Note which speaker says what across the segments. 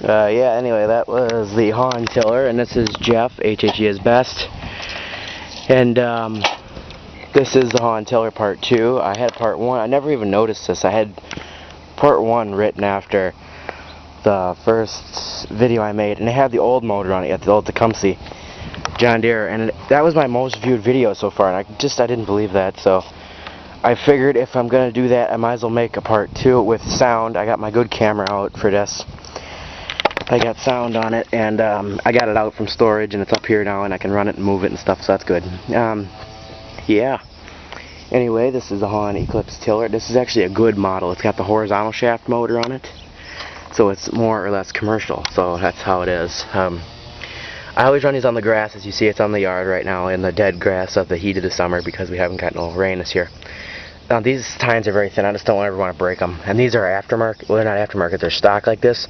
Speaker 1: Yeah, anyway, that was the Hahn tiller, and this is Jeff, HHE is best. And this is the Hahn tiller part 2. I had part 1, I never even noticed this. I had part 1 written after the first video I made, and it had the old motor on it, the old Tecumseh John Deere, and that was my most viewed video so far, and I didn't believe that, so I figured if I'm going to do that, I might as well make a part 2 with sound. I got my good camera out for this. I got sound on it, and I got it out from storage, and it's up here now, and I can run it and move it and stuff, so that's good. Yeah. Anyway, this is the Hahn Eclipse tiller. This is actually a good model. It's got the horizontal shaft motor on it, so it's more or less commercial, so that's how it is. I always run these on the grass. As you see, it's on the yard right now in the dead grass of the heat of the summer because we haven't got no rain this year. Now these tines are very thin. I just don't ever want to break them. And these are aftermarket. Well, they're not aftermarket. They're stock like this.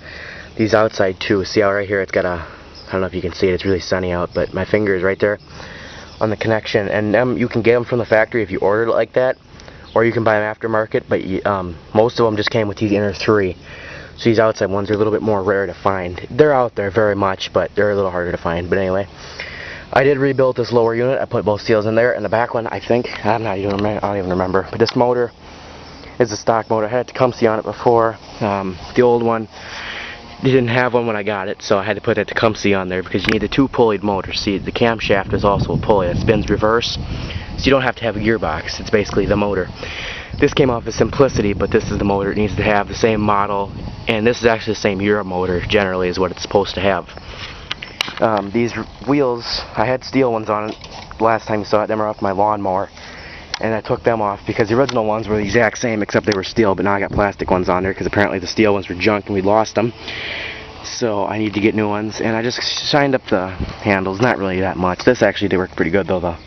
Speaker 1: These outside too. See how right here it's got a, I don't know if you can see it. It's really sunny out, but my finger is right there on the connection. And you can get them from the factory if you order it like that, or you can buy them aftermarket. But most of them just came with these inner 3. So these outside ones are a little bit more rare to find. They're out there very much, but they're a little harder to find. But anyway, I did rebuild this lower unit. I put both seals in there, and the back one, I think, I don't even remember. But this motor is a stock motor. I had a Tecumseh on it before. The old one, they didn't have one when I got it, so I had to put that Tecumseh on there because you need the 2-pulleyed motor. See, the camshaft is also a pulley that spins reverse, so you don't have to have a gearbox. It's basically the motor. This came off of Simplicity, but this is the motor it needs to have, the same model, and this is actually the same Euro motor generally is what it's supposed to have. These wheels, I had steel ones on it last time you saw it. Them are off my lawnmower, and I took them off because the original ones were the exact same except they were steel, but now I got plastic ones on there because apparently the steel ones were junk and we lost them. So I need to get new ones, and I just shined up the handles, not really that much. This actually did work pretty good though, the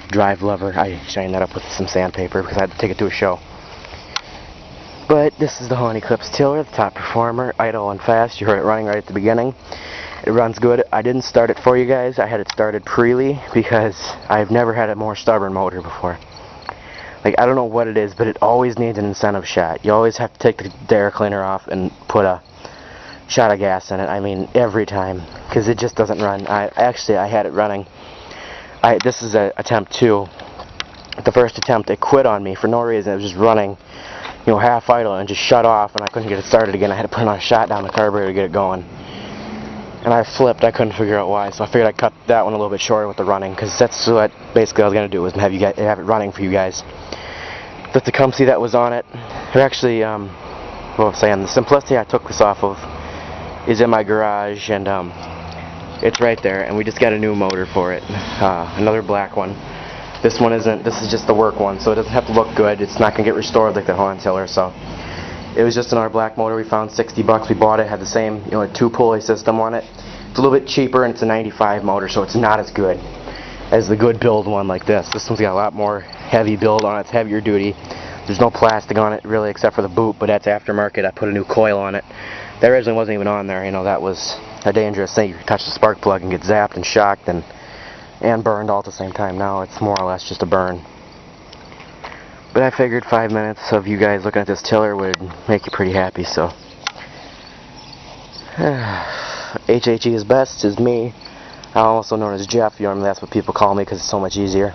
Speaker 1: drive lever. I shined that up with some sandpaper because I had to take it to a show. But this is the Hahn Eclipse tiller, the top performer, idle and fast. You heard it running right at the beginning. It runs good. I didn't start it for you guys. I had it started preely because I've never had a more stubborn motor before. Like, I don't know what it is, but it always needs an incentive shot. You always have to take the air cleaner off and put a shot of gas in it. I mean, every time, because it just doesn't run. I had it running. This is an attempt 2. The first attempt, it quit on me for no reason. It was just running, you know, half idle, and just shut off, and I couldn't get it started again. I had to put a shot down the carburetor to get it going. And I flipped. I couldn't figure out why, so I figured I'd cut that one a little bit shorter with the running, because that's what basically I was going to do, was have it running for you guys. The Tecumseh that was on it, or actually, what was I saying, the Simplicity I took this off of is in my garage, and it's right there, and we just got a new motor for it, another black one. This one isn't, this is just the work one, so it doesn't have to look good. It's not going to get restored like the Hahn tiller, so it was just another black motor. We found $60. We bought it, had the same, you know, a 2-pulley system on it. It's a little bit cheaper, and it's a 95 motor, so it's not as good as the good build one like this. This one's got a lot more heavy build on it. It's heavier duty. There's no plastic on it really except for the boot, but that's aftermarket. I put a new coil on it. That originally wasn't even on there. You know, that was a dangerous thing. You could touch the spark plug and get zapped and shocked and burned all at the same time. Now it's more or less just a burn. But I figured 5 minutes of you guys looking at this tiller would make you pretty happy, so. HHE is best is me. I'm also known as Jeff. You know, that's what people call me because it's so much easier.